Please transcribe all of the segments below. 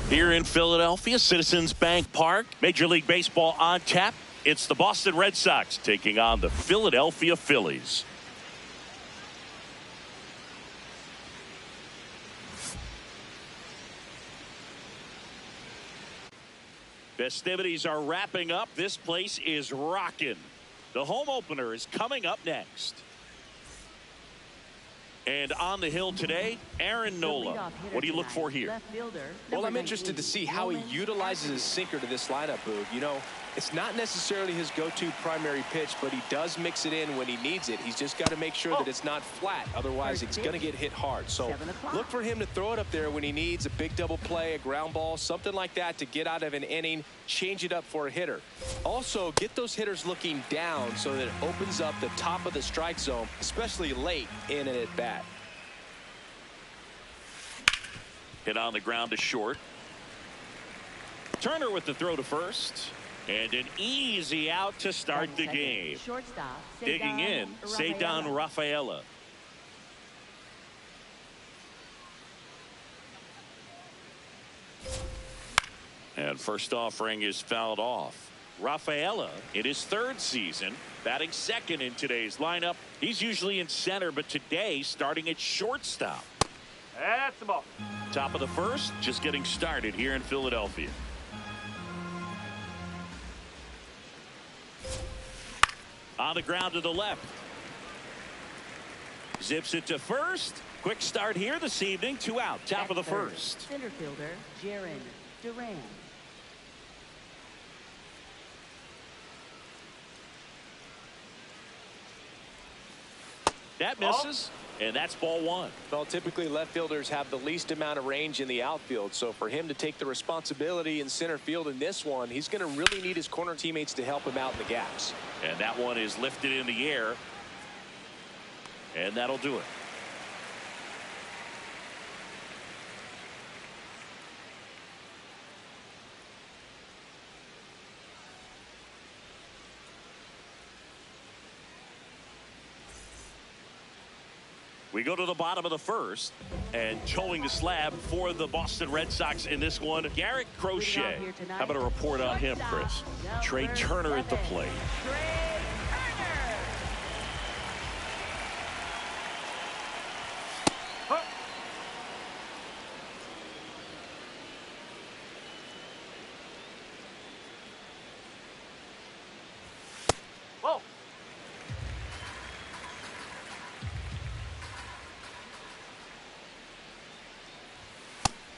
Here in Philadelphia, Citizens Bank Park, Major League Baseball on tap. It's the Boston Red Sox taking on the Philadelphia Phillies. Festivities are wrapping up. This place is rocking. The home opener is coming up next. And on the hill today, Aaron Nola. What do you look for here? Well, I'm interested to see how he utilizes his sinker to this lineup, Boog. You know, it's not necessarily his go-to primary pitch, but he does mix it in when he needs it. He's just got to make sure that it's not flat. Otherwise, it's going to get hit hard. So look for him to throw it up there when he needs a big double play, a ground ball, something like that to get out of an inning, change it up for a hitter. Also, get those hitters looking down so that it opens up the top of the strike zone, especially late in an at-bat. Hit on the ground to short. Turner with the throw to first. And an easy out to start the game. Digging in, Ceddanne Rafaela. And first offering is fouled off. Rafaela in his third season, batting second in today's lineup. He's usually in center, but today starting at shortstop. That's the ball. Top of the first, just getting started here in Philadelphia. On the ground to the left. Zips it to first. Quick start here this evening. 2 out. Top of the first. Center fielder, Jaron Duran. That misses. And that's ball one. Well, typically left fielders have the least amount of range in the outfield. So for him to take the responsibility in center field in this one, he's going to really need his corner teammates to help him out in the gaps. And that one is lifted in the air. And that'll do it. We go to the bottom of the first, and towing the slab for the Boston Red Sox in this one, Garrett Crochet. How about a report on him, Chris? Trey Turner at the plate.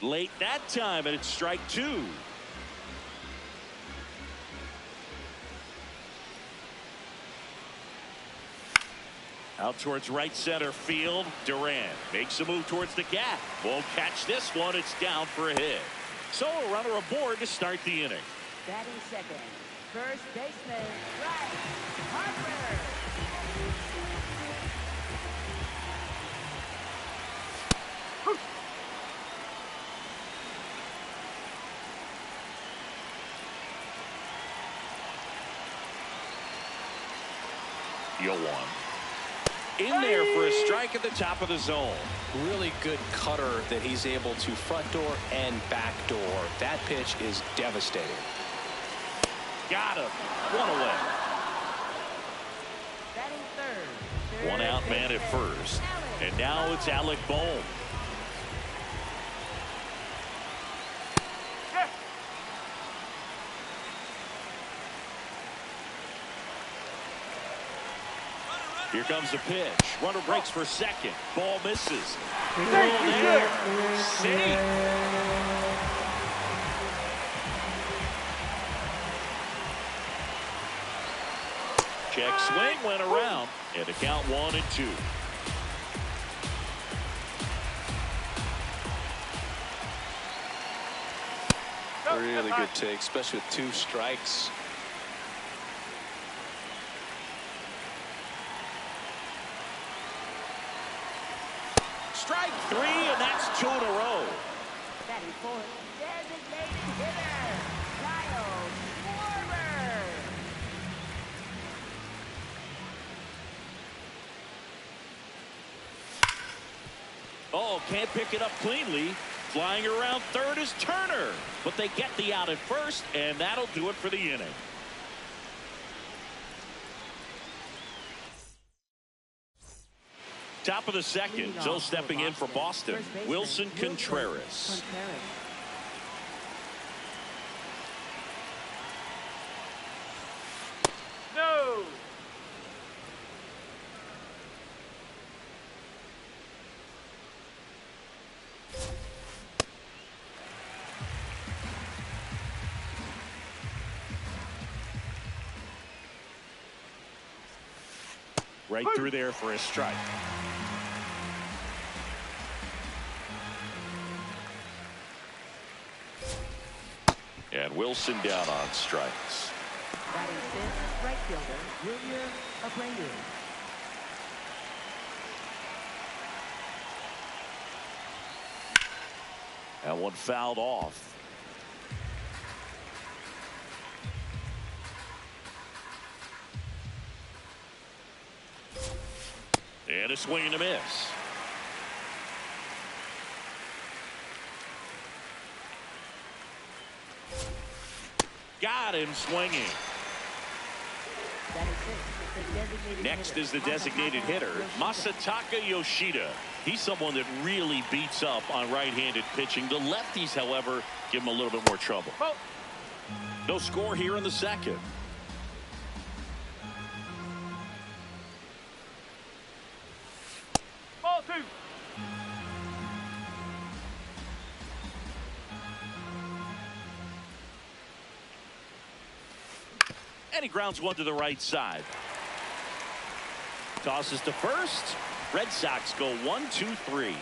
Late that time, and it's strike 2. Out towards right center field. Duran makes a move towards the gap. Won't catch this one. It's down for a hit. So a runner aboard to start the inning. Batting second, first baseman, Bryce Harper. One. In there for a strike at the top of the zone. Really good cutter that he's able to front door and back door. That pitch is devastating. Got him. One away. Batting third. One out man at first. And now it's Alec Bohm. Here comes the pitch. Runner breaks for second. Ball misses. There. Safe. Check swing went around, and the count 1-2. Really good take, especially with 2 strikes. Strike 3, and that's 2 in a row. Batting fourth, designated hitter, Kyle Schwarber. Oh, can't pick it up cleanly. Flying around third is Turner, but they get the out at first, and that'll do it for the inning. Top of the second, so stepping in for Boston, Wilson Contreras. No. Right through there for a strike. And Wilson down on strikes. Batting fifth, right fielder, William Abreu. And one fouled off. And a swing and a miss. Got him swinging. Next is the designated hitter, Masataka Yoshida. He's someone that really beats up on right-handed pitching. The lefties, however, give him a little bit more trouble. No score here in the second. Ball 2. And he grounds one to the right side. Tosses to first. Red Sox go 1-2-3.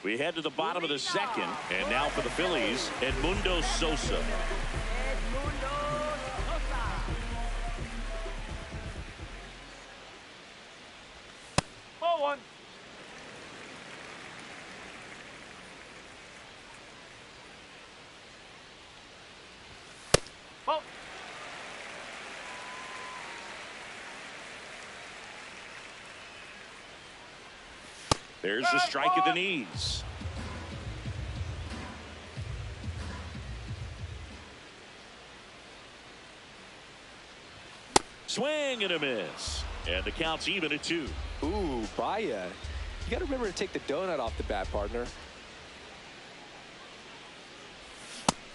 We head to the bottom of the second, and now for the Phillies, Edmundo Sosa. Ball 1. Ball. There's the strike at the knees. Swing and a miss. And the count's even at 2. Ooh, Baya. You got to remember to take the donut off the bat, partner.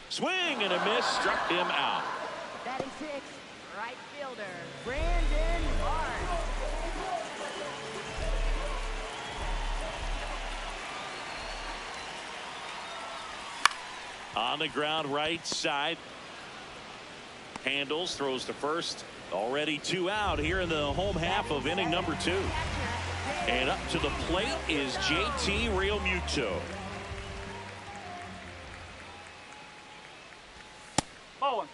Swing and a miss. Struck him out. Batting sixth, right fielder, Brandon Marsh. On the ground, right side. Handles, throws to first. Already 2 out here in the home half of inning number 2. And up to the plate is JT Realmuto. Ball 1.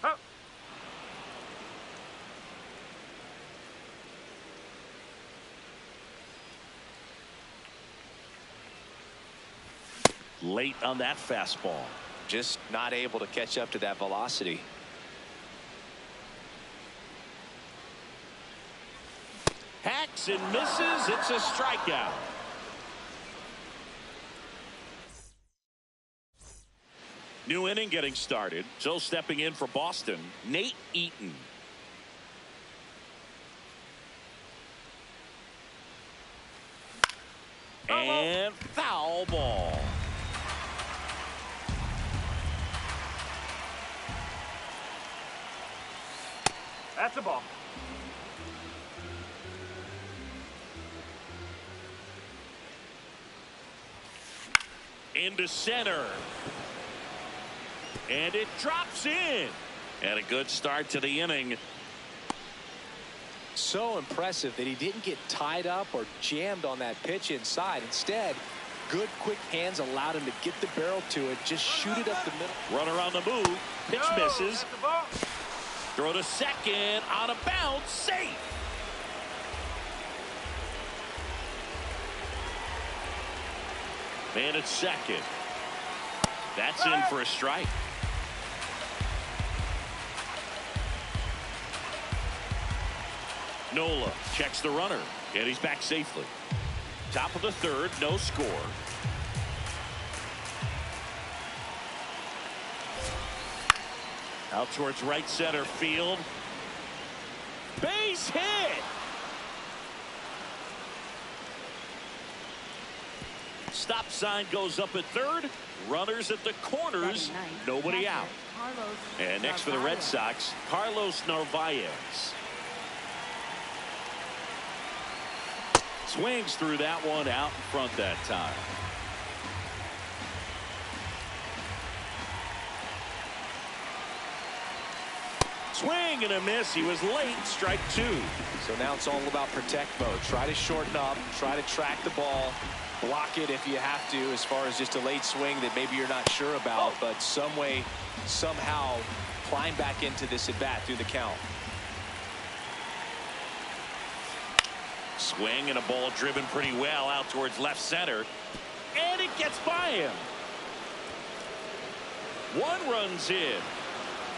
Up. Late on that fastball. Just not able to catch up to that velocity. Hacks and misses. It's a strikeout. New inning getting started. So stepping in for Boston, Nate Eaton. And foul ball. That's a ball. Into center. And it drops in. And a good start to the inning. So impressive that he didn't get tied up or jammed on that pitch inside. Instead, good quick hands allowed him to get the barrel to it, just shoot it up the middle. Runner on the move. Pitch No, misses. that's a ball. Throw to second. On a bounce. Safe. Man at second. That's in for a strike. Nola checks the runner, and he's back safely. Top of the third, no score. Out towards right center field. Base hit. Stop sign goes up at third. Runners at the corners. Nobody out. And next for the Red Sox, Carlos Narvaez. Swings through that one out in front that time. Swing and a miss. He was late. Strike two. So now it's all about protect mode. Try to shorten up. Try to track the ball. Block it if you have to, as far as just a late swing that maybe you're not sure about. But some way, somehow, climb back into this at bat through the count. Swing and a ball driven pretty well out towards left center. And it gets by him. One runs in.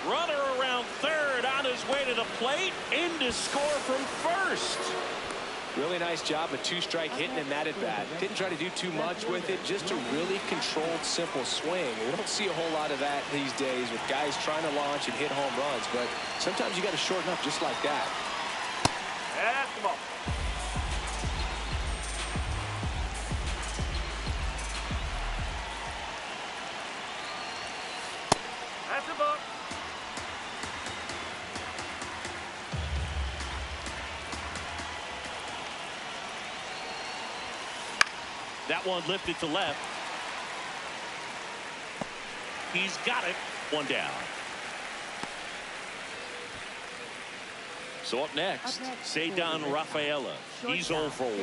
Runner around third on his way to the plate. In to score from first. Really nice job, a two-strike hitting in that at bat. Didn't try to do too much with it, just a really controlled, simple swing. We don't see a whole lot of that these days with guys trying to launch and hit home runs, but sometimes you got to shorten up just like that. That's the ball. That's the ball. That one lifted to left. He's got it. One down. So up next, Ceddanne Rafaela. He's 0 for 1.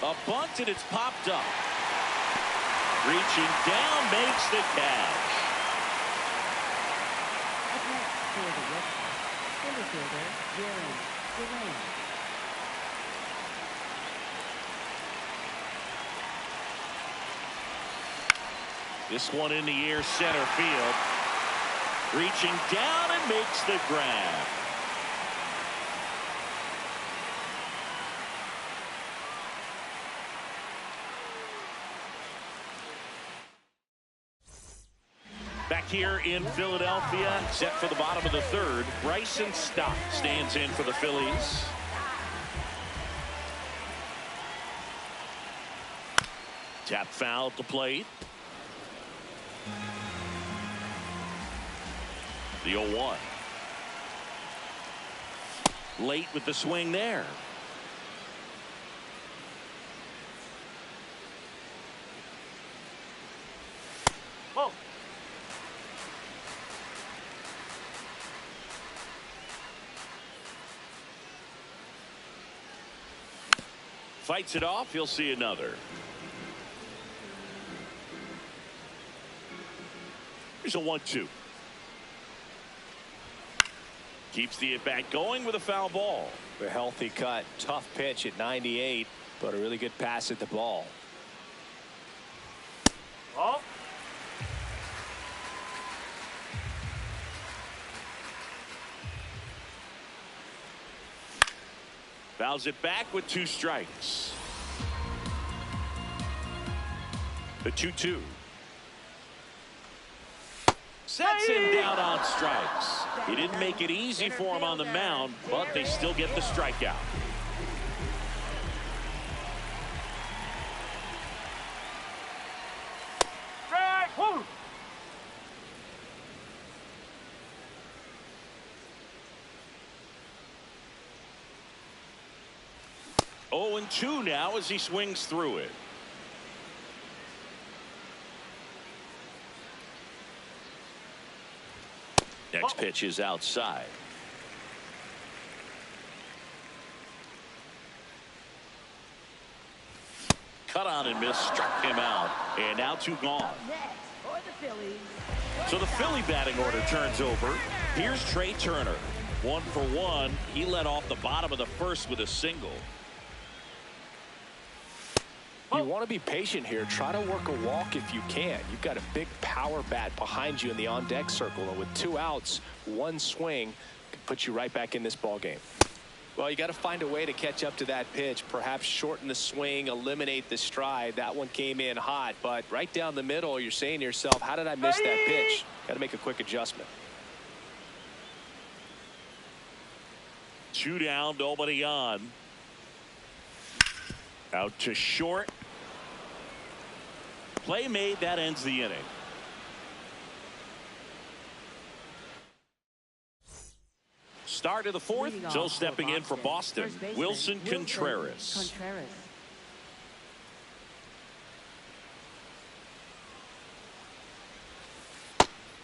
A bunt and it's popped up. Reaching down makes the catch. This one in the air, center field. Reaching down and makes the grab. Back here in Philadelphia, set for the bottom of the third, Bryson Stott stands in for the Phillies. Tap foul at the plate. The 0-1. Late with the swing there. Whoa. Fights it off. He'll see another. Here's a 1-2. Keeps the at-bat going with a foul ball. A healthy cut. Tough pitch at 98, but a really good pass at the ball. Ball. Fouls it back with 2 strikes. The 2-2. Sets him down on strikes. He didn't make it easy for him on the mound, but they still get the strikeout. Strike. Woo. 0-2 now as he swings through it. Next pitch is outside. Cut on and miss, struck him out, and now 2 gone. So the Philly batting order turns over. Here's Trey Turner. 1 for 1. He led off the bottom of the first with a single. You want to be patient here. Try to work a walk if you can. You've got a big power bat behind you in the on-deck circle, and with 2 outs, 1 swing can put you right back in this ball game. Well, you got to find a way to catch up to that pitch, perhaps shorten the swing, eliminate the stride. That one came in hot, but right down the middle, you're saying to yourself, how did I miss that pitch? Got to make a quick adjustment. 2 down, nobody on. Out to short. Play made, that ends the inning. Start of the 4th. So stepping in for Boston, Wilson Contreras.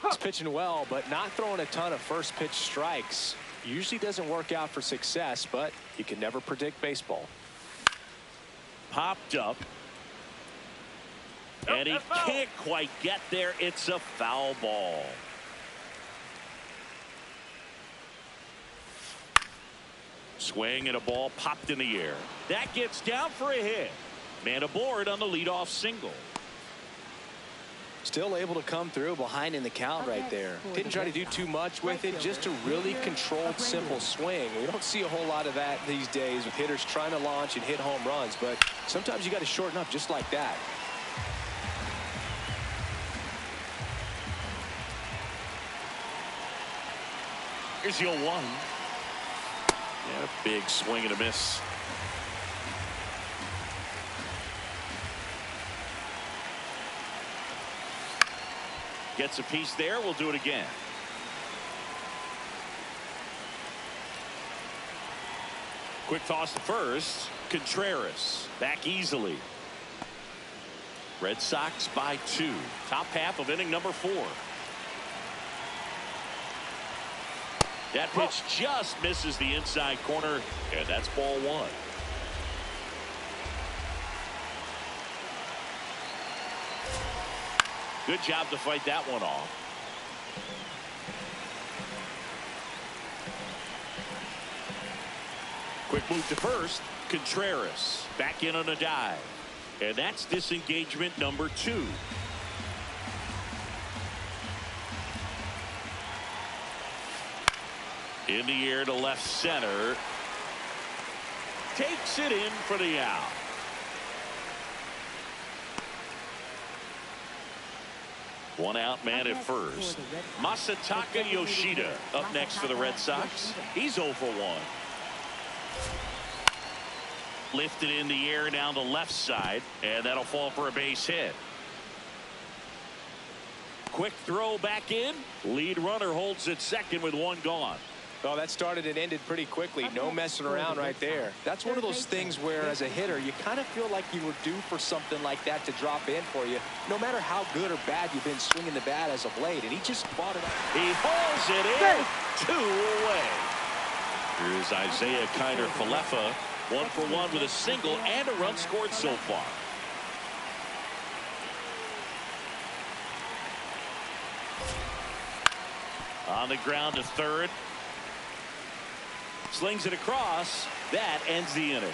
He's pitching well, but not throwing a ton of first pitch strikes. Usually doesn't work out for success, but you can never predict baseball. Popped up. And he can't quite get there. It's a foul ball. Swing and a ball popped in the air. That gets down for a hit. Man aboard on the leadoff single. Still able to come through behind in the count right there. Didn't try to do too much with it, just a really controlled, simple swing. We don't see a whole lot of that these days with hitters trying to launch and hit home runs, but sometimes you got to shorten up just like that. Here's the 0-1. Yeah, big swing and a miss. Gets a piece there. We'll do it again. Quick toss to first. Contreras back easily. Red Sox by 2. Top half of inning number 4. That pitch just misses the inside corner, and that's ball 1. Good job to fight that one off. Quick move to first. Contreras back in on a dive. And that's disengagement number 2. In the air to left center. Takes it in for the out. One out, man at first. Masataka Yoshida up next for the Red Sox. He's 0 for 1. Lifted in the air down the left side, and that'll fall for a base hit. Quick throw back in. Lead runner holds at second with 1 gone. Well, that started and ended pretty quickly. No messing around right there. That's one of those things where, as a hitter, you kind of feel like you were due for something like that to drop in for you, no matter how good or bad you've been swinging the bat as of late. And he just fought it up. He hauls it in. 2 away. Here's Isaiah Kiner-Falefa. 1 for 1 with a single and a run scored so far. On the ground to third. Slings it across. That ends the inning.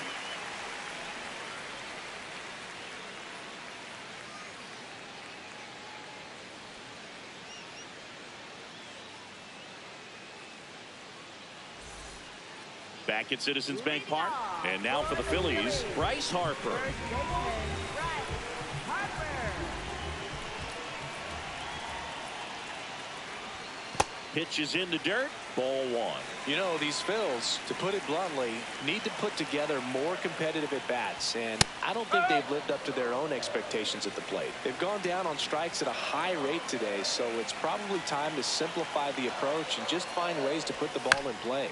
Back at Citizens Bank Park. And now for the Phillies, Bryce Harper. Pitch is in the dirt. Ball 1. You know, these Phils, to put it bluntly, need to put together more competitive at-bats, and I don't think they've lived up to their own expectations at the plate. They've gone down on strikes at a high rate today, so it's probably time to simplify the approach and just find ways to put the ball in play.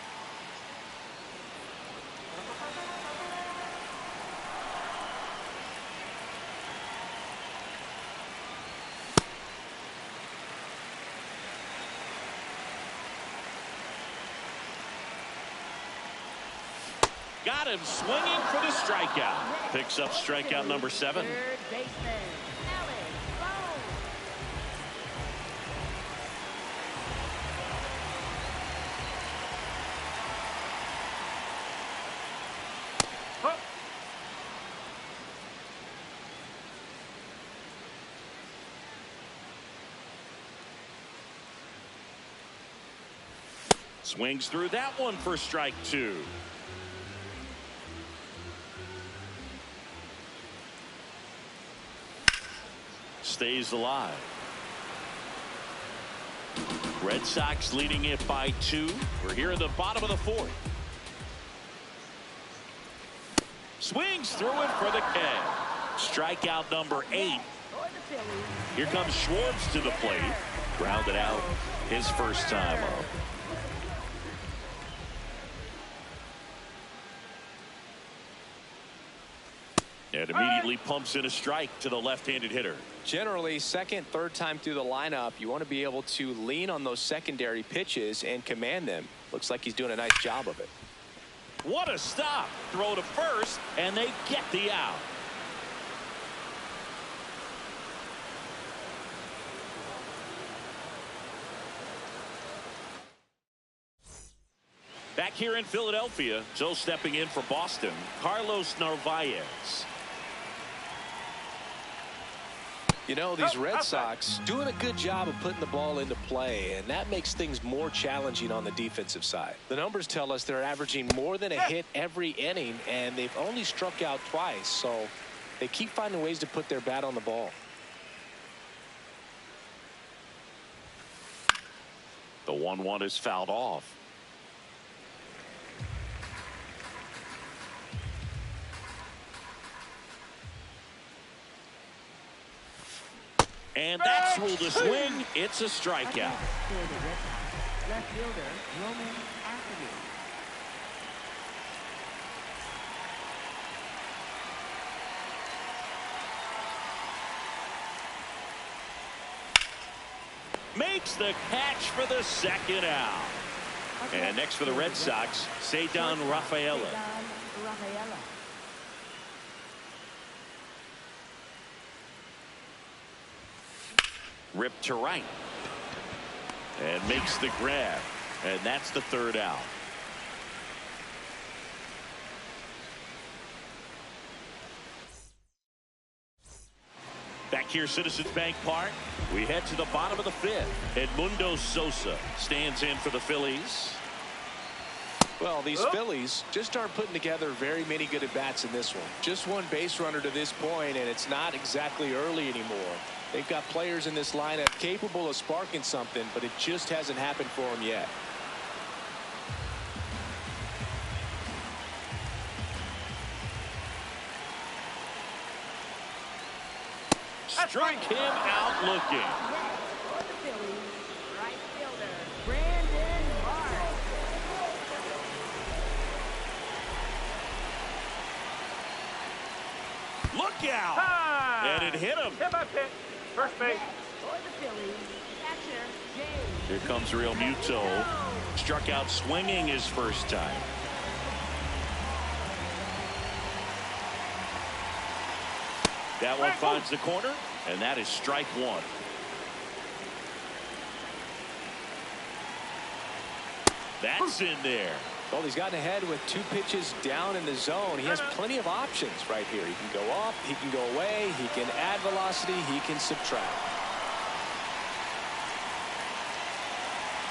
Got him swinging for the strikeout. Picks up strikeout number 7. Third baseman, Alex Bone. Huh. Swings through that one for strike 2. Stays alive. Red Sox leading it by 2. We're here in the bottom of the 4th. Swings through it for the K. Strikeout number 8. Here comes Schwartz to the plate. Grounded out his first time up. And immediately pumps in a strike to the left-handed hitter. Generally, second, third time through the lineup, you want to be able to lean on those secondary pitches and command them. Looks like he's doing a nice job of it. What a stop. Throw to first, and they get the out. Back here in Philadelphia, Joe stepping in for Boston, Carlos Narvaez. You know, these Red Sox doing a good job of putting the ball into play, and that makes things more challenging on the defensive side. The numbers tell us they're averaging more than a hit every inning, and they've only struck out twice, so they keep finding ways to put their bat on the ball. The 1-1 is fouled off. And that's ruled a swing. It's a strikeout. Left fielder, Roman Anthony. Makes the catch for the second out. And next for the Red Sox, Cedar Rafaela. Ripped to right. And makes the grab. And that's the third out. Back here, Citizens Bank Park, we head to the bottom of the 5th. Edmundo Sosa stands in for the Phillies. Well, these Phillies just aren't putting together very many good at-bats in this one. Just one base runner to this point, and it's not exactly early anymore. They've got players in this lineup capable of sparking something, but it just hasn't happened for them yet. Strike him out looking. For the Phillies, right fielder, Brandon Mark. Look out. Ah! And it hit him. Hit by pitch. First base. For the Phillies, catcher, James. Here comes Real Muto. Struck out swinging his first time. That one finds the corner, and that is strike 1. That's in there. Well, he's gotten ahead with 2 pitches down in the zone. He has plenty of options right here. He can go up, he can go away, he can add velocity, he can subtract.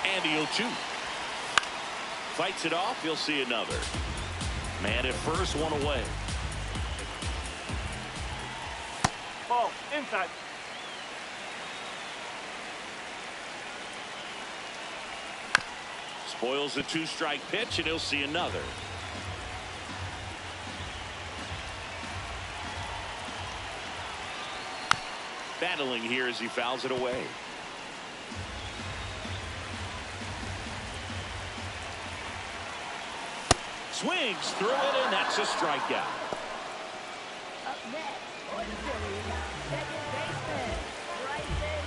And the 0-2. Fights it off. You'll see another. Man at first, one away. Ball inside. Spoils the 2-strike pitch, and he'll see another. Battling here as he fouls it away. Swings through it, and that's a strikeout. Up next, for the Phillies, second baseman, Bryson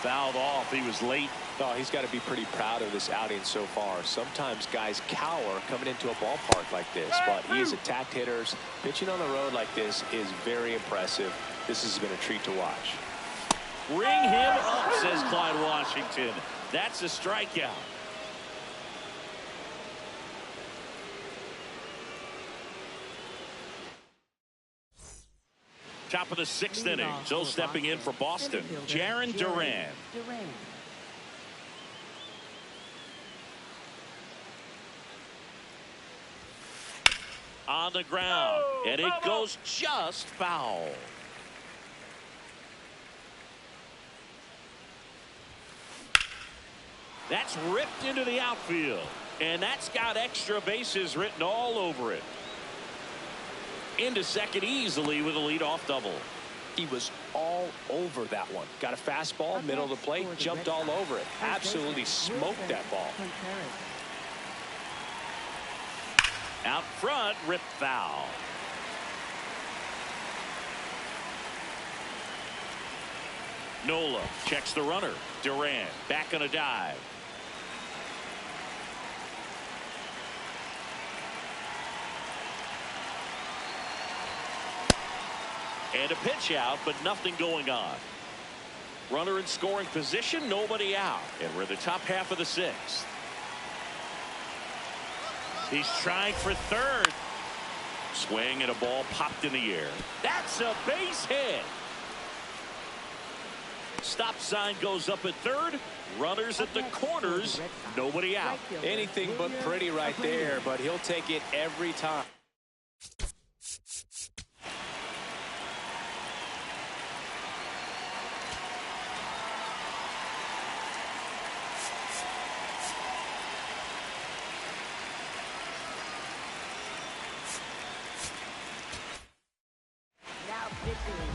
Stott. fouled off. He was late. Oh, he's got to be pretty proud of this outing so far. Sometimes guys cower coming into a ballpark like this, but he's attacked hitters. Pitching on the road like this is very impressive. This has been a treat to watch. Ring him up, says Clyde Washington. That's a strikeout. Top of the 6th inning. So stepping in for Boston, Jarren Duran. On the ground, and it goes just foul. That's ripped into the outfield, and that's got extra bases written all over it. Into second easily with a leadoff double. He was all over that one. Got a fastball, middle of the plate, jumped all over it. Absolutely smoked that ball. Out front, ripped foul. Nola checks the runner. Duran back on a dive. And a pitch out, but nothing going on. Runner in scoring position, nobody out. And we're in the top half of the 6th. He's trying for third. Swing and a ball popped in the air. That's a base hit. Stop sign goes up at third. Runners at the corners. Nobody out. Anything but pretty right there, but he'll take it every time.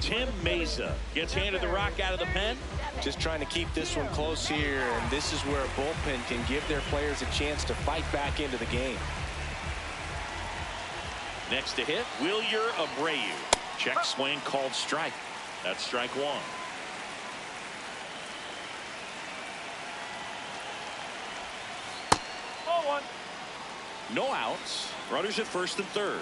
Tim Mesa gets handed the rock out of the pen. Just trying to keep this one close here, and this is where a bullpen can give their players a chance to fight back into the game. Next to hit, Wilyer Abreu. Check swing called strike. That's strike 1. Ball 1. No outs. Runners at first and third.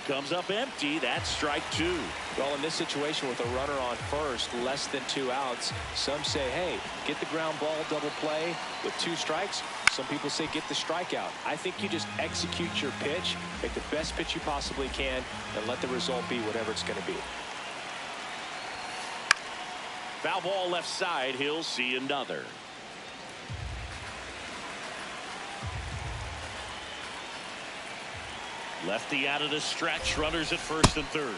Comes up empty. That's strike 2. Well, in this situation with a runner on first, less than 2 outs, some say, hey, get the ground ball, double play with 2 strikes. Some people say get the strikeout. I think you just execute your pitch, make the best pitch you possibly can, and let the result be whatever it's going to be. Foul ball left side. He'll see another. Lefty out of the stretch. Runners at first and third.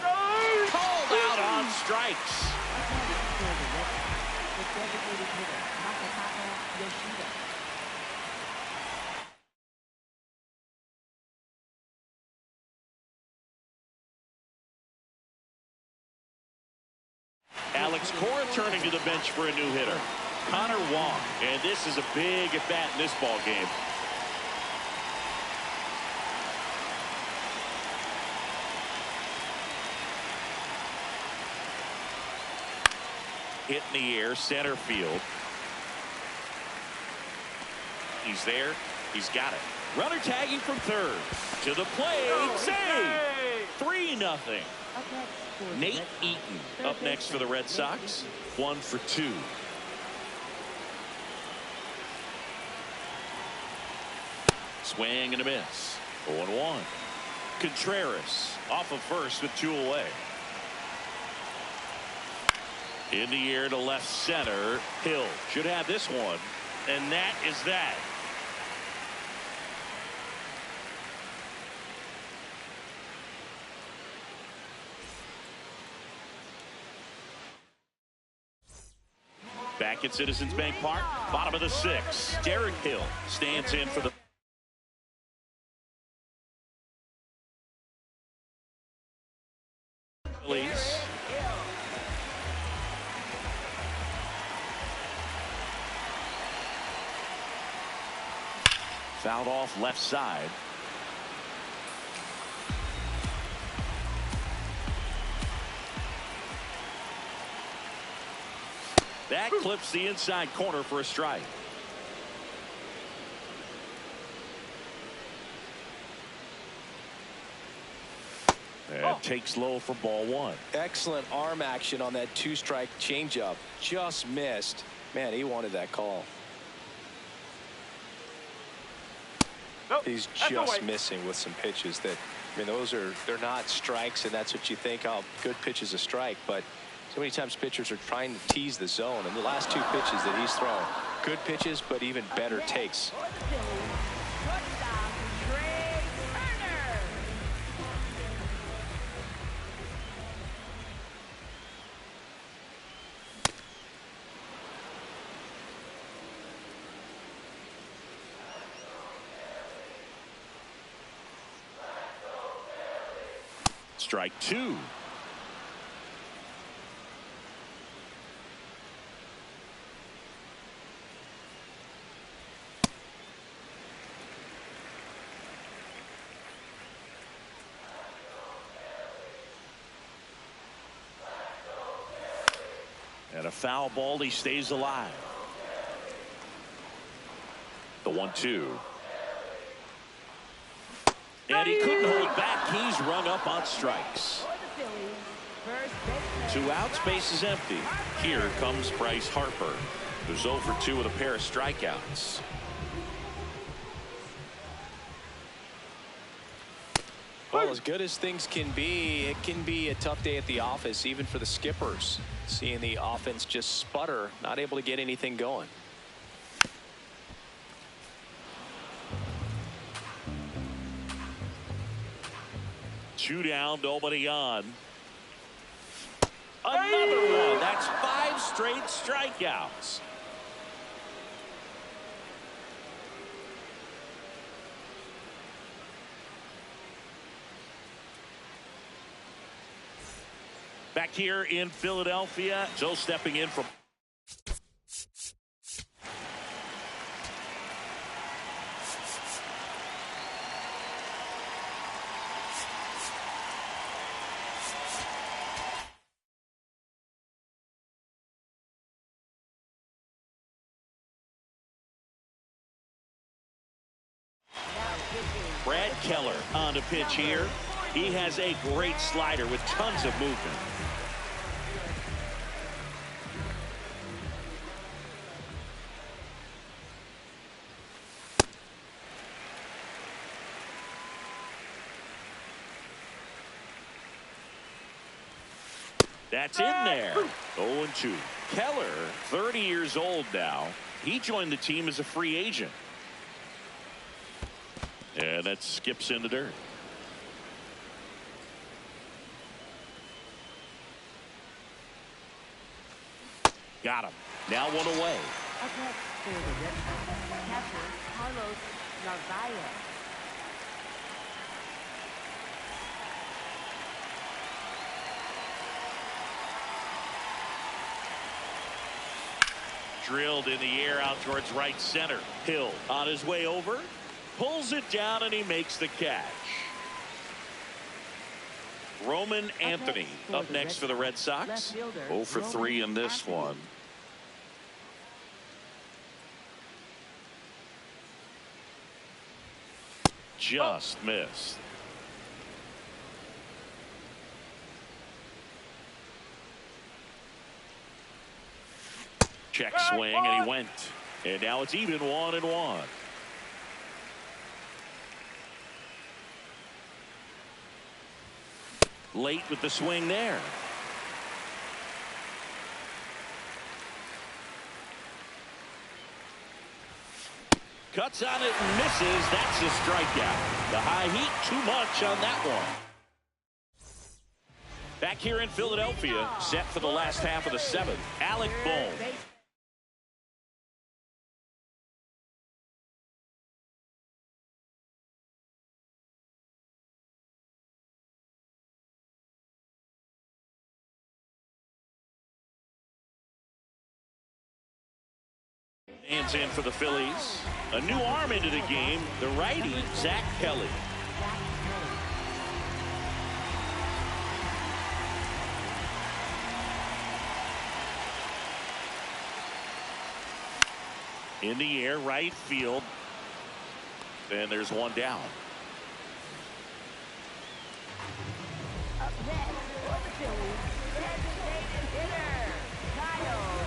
Called out on strikes. Alex Cora turning to the bench for a new hitter. Connor Wong. And this is a big at bat in this ball game. Hit in the air, center field. He's there. He's got it. Runner tagging from third. To the plate. Save. 3-0. Nate Eaton up next for the Red Sox. 1 for 2. Swing and a miss. 0-1. Contreras off of first with 2 away. In the air to left center. Hill should have this one. And that is that. Back at Citizens Bank Park, bottom of the 6th. Derek Hill stands in for the Phillies. Fouled off left side. That clips the inside corner for a strike. And takes low for ball one. Excellent arm action on that two-strike changeup. Just missed. Man, he wanted that call. Nope, He's that's just away. missing with some pitches that, I mean, they're not strikes, and that's what you think, oh, good pitch is a strike. But so many times pitchers are trying to tease the zone, and the last two pitches that he's thrown, good pitches, but even better takes. For the Phillies, shortstop, Trey Turner. Strike two. And a foul ball. He stays alive. The 1-2. And he couldn't hold back. He's rung up on strikes. For the Phillies, first baseman. 2 outs, base is empty. Here comes Bryce Harper, who's 0 for 2 with a pair of strikeouts. Well, as good as things can be, it can be a tough day at the office, even for the skippers. Seeing the offense just sputter, not able to get anything going. Two down, nobody on. Another one. That's 5 straight strikeouts. Back here in Philadelphia, Joe stepping in from Brad Keller on to pitch here. He has a great slider with tons of movement. That's in there. 0-2. Keller, 30 years old now. He joined the team as a free agent. And that skips in the dirt. Got him. Now one away. Up next for the Red Sox, catcher Carlos Narvaez. Drilled in the air out towards right center. Hill on his way over. Pulls it down and he makes the catch. Roman Anthony up next for the Red Sox. 0 for 3 in this one. Just missed. Check swing and he went. And now it's even 1-1. Late with the swing there. Cuts on it and misses. That's a strikeout. The high heat, too much on that one. Back here in Philadelphia, set for the last half of the 7th. Alec Bohm. Hands in for the Phillies. A new arm into the game, the righty, Zach Kelly. In the air, right field. And there's one down. Up next for the Phillies, designated hitter, Kyle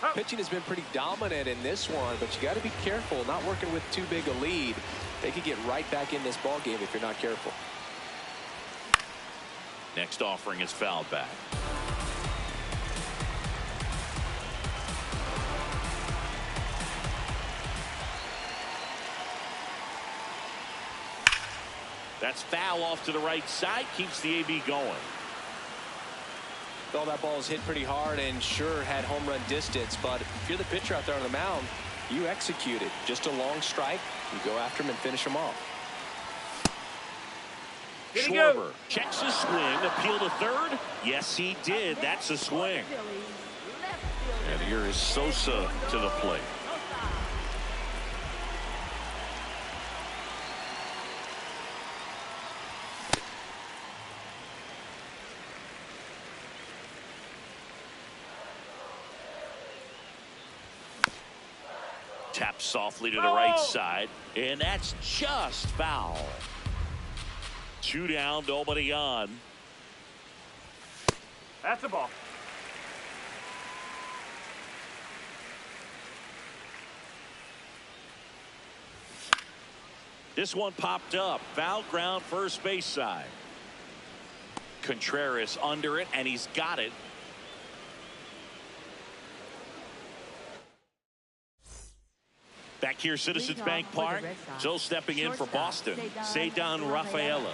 Schwarber. Pitching has been pretty dominant in this one, but you got to be careful, not working with too big a lead. They could get right back in this ball game if you're not careful. Next offering is fouled back. That's foul off to the right side, keeps the AB going. Well, that ball was hit pretty hard and sure had home run distance, but if you're the pitcher out there on the mound, you execute it. Just a long strike, you go after him and finish him off. Schwarber checks his swing, appeal to third. Yes, he did. That's a swing. And here is Sosa to the plate. Taps softly to the right side, and that's just foul. 2 down, nobody on. That's a ball. This one popped up. Foul ground, first base side. Contreras under it, and he's got it. Back here, Citizens Bank Park. So stepping in for Boston, Cedar Rafaela.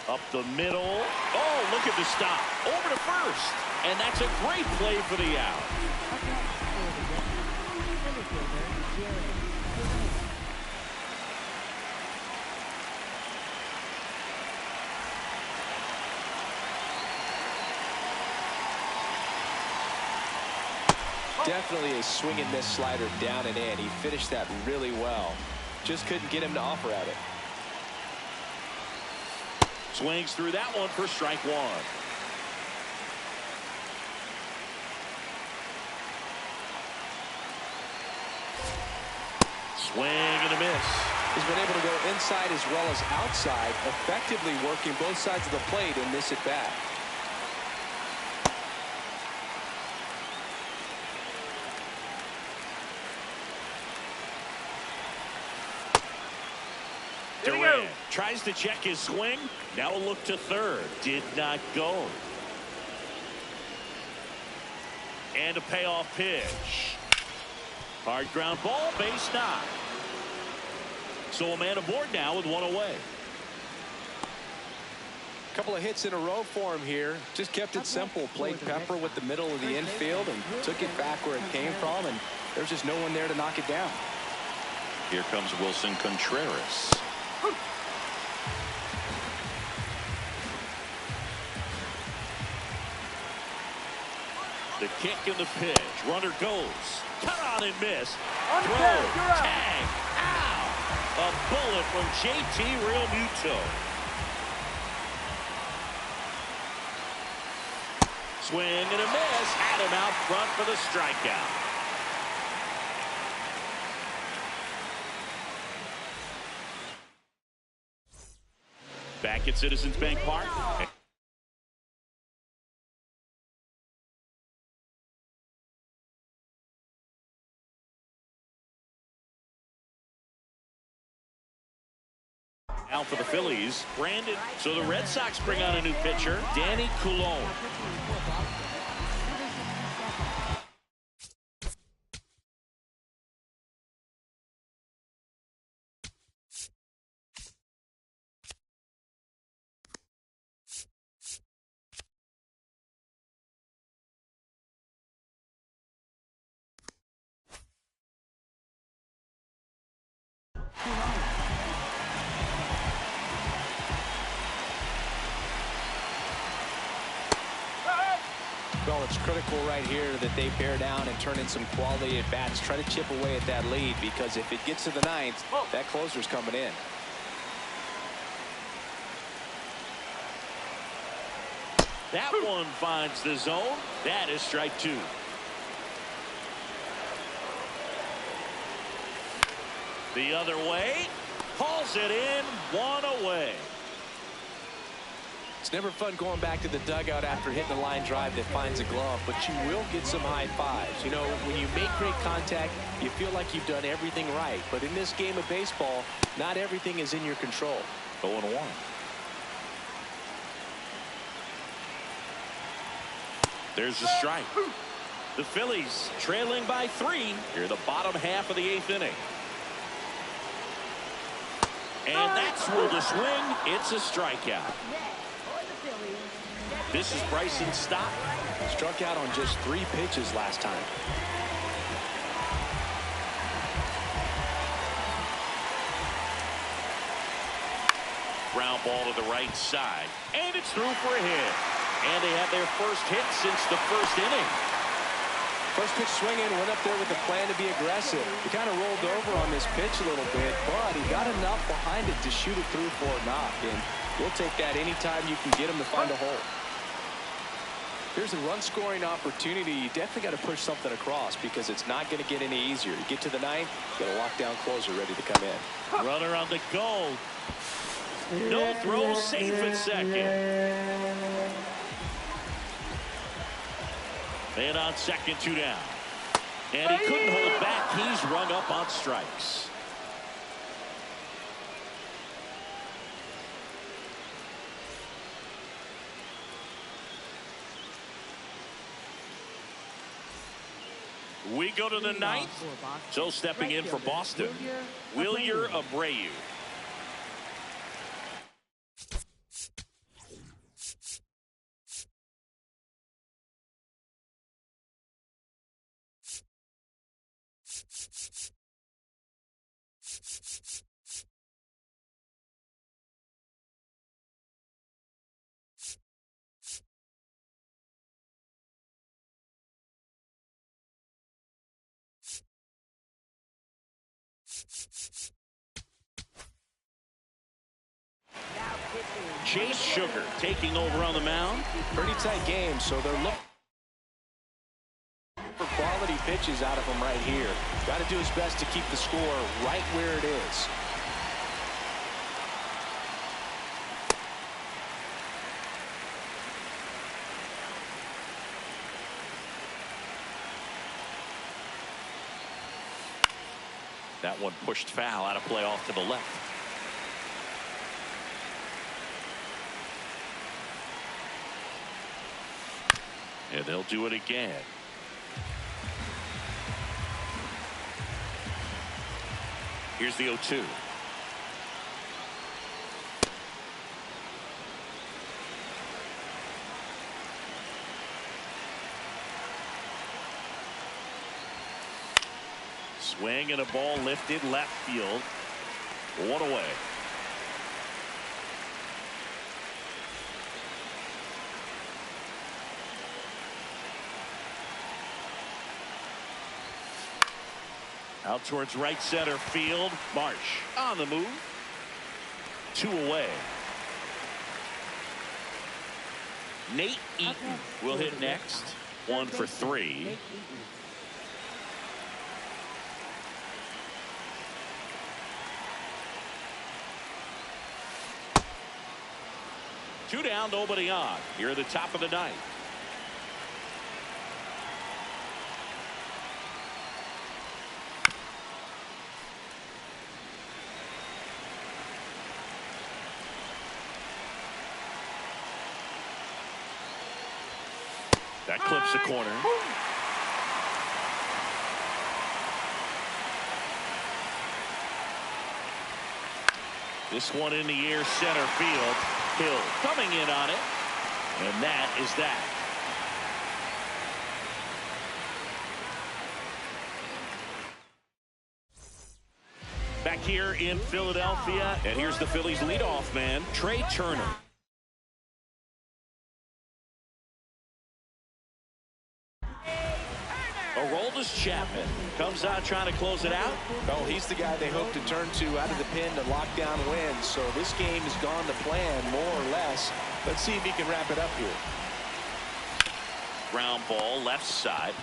Up the middle. Oh, look at the stop. Over to first. And that's a great play for the out. Definitely a swing and miss slider down and in. He finished that really well. Just couldn't get him to offer at it. Swings through that one for strike one. Swing and a miss. He's been able to go inside as well as outside, effectively working both sides of the plate in this at bat. Durant tries to check his swing. Now a look to third. Did not go. And a payoff pitch. Hard ground ball, base knock. So a man aboard now with one away. A couple of hits in a row for him here. Just kept it simple. Played pepper with the middle of the infield and took it back where it came from. And there's just no one there to knock it down. Here comes Wilson Contreras. The kick and the pitch. Runner goes. Cut on and miss. Throw. Tag. Ow. A bullet from JT Realmuto. Swing and a miss. Had him out front for the strikeout. Back at Citizens Bank Park. Now for the Phillies, Brandon. So the Red Sox bring on a new pitcher, Danny Coulombe. Call it's critical right here that they bear down and turn in some quality at bats. Try to chip away at that lead, because if it gets to the ninth, that closer's coming in. That one finds the zone. That is strike two. The other way. Hauls it in. One away. It's never fun going back to the dugout after hitting a line drive that finds a glove, but you will get some high fives. You know, when you make great contact, you feel like you've done everything right. But in this game of baseball, not everything is in your control. 0-1. There's a strike. The Phillies trailing by 3 here in the bottom half of the 8th inning. And that's where the swing. It's a strikeout. This is Bryson Stott. Struck out on just 3 pitches last time. Ground ball to the right side. And it's through for a hit. And they have their first hit since the first inning. First pitch swinging, went up there with the plan to be aggressive. He kind of rolled over on this pitch a little bit, but he got enough behind it to shoot it through for a knock. And we'll take that anytime you can get him to find a hole. Here's a run-scoring opportunity. You definitely got to push something across, because it's not going to get any easier. You get to the ninth, you got a lockdown closer ready to come in. Runner on the go. No throw, safe at second. And on second, 2 down. And he couldn't hold back. He's rung up on strikes. We go to the ninth. So stepping in for Boston, Wilyer Abreu. Chase Sugar taking over on the mound. Pretty tight game, so they're looking for quality pitches out of him right here. Got to do his best to keep the score right where it is. That one pushed foul, out of play off to the left. And they'll do it again. Here's the 0-2. Swing and a ball lifted left field. 1 away. Out towards right center field. Marsh on the move. 2 away. Nate Eaton will hit next. 1 for 3. Two down, nobody on. Here at the top of the ninth. That clips the corner. This one in the air, center field. Hill coming in on it. And that is that. Back here in Philadelphia, and here's the Phillies leadoff man, Trey Turner. Aroldis Chapman comes out trying to close it out. Oh, he's the guy they hope to turn to out of the pen to lock down wins. So this game has gone to plan, more or less. Let's see if he can wrap it up here. Ground ball left side.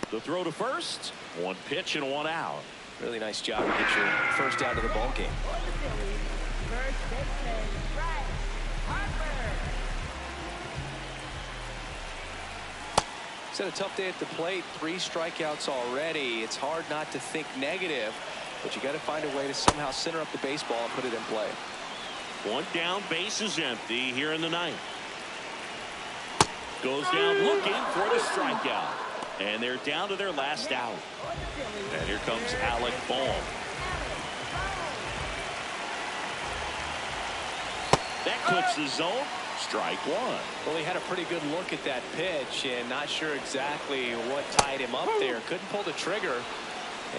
The throw to first. One pitch and one out. Really nice job to get your first out of the ball game. First baseman, Bryce Harper. It's had a tough day at the plate. 3 strikeouts already. It's hard not to think negative, but you got to find a way to somehow center up the baseball and put it in play. One down, base is empty here in the ninth. Goes down looking for the strikeout. And they're down to their last out. And here comes Alec Bohm. That clips the zone. Strike one. Well, he had a pretty good look at that pitch and not sure exactly what tied him up there. Couldn't pull the trigger.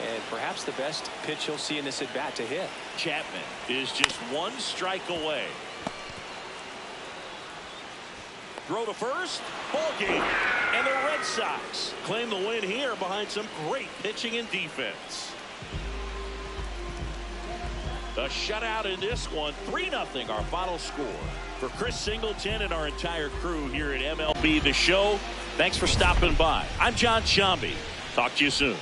And perhaps the best pitch he'll see in this at bat to hit. Chapman is just 1 strike away. Throw to first. Ball game. And the Red Sox claim the win here behind some great pitching and defense. A shutout in this one. 3-0 our final score. For Chris Singleton and our entire crew here at MLB The Show, thanks for stopping by. I'm John Shambi. Talk to you soon.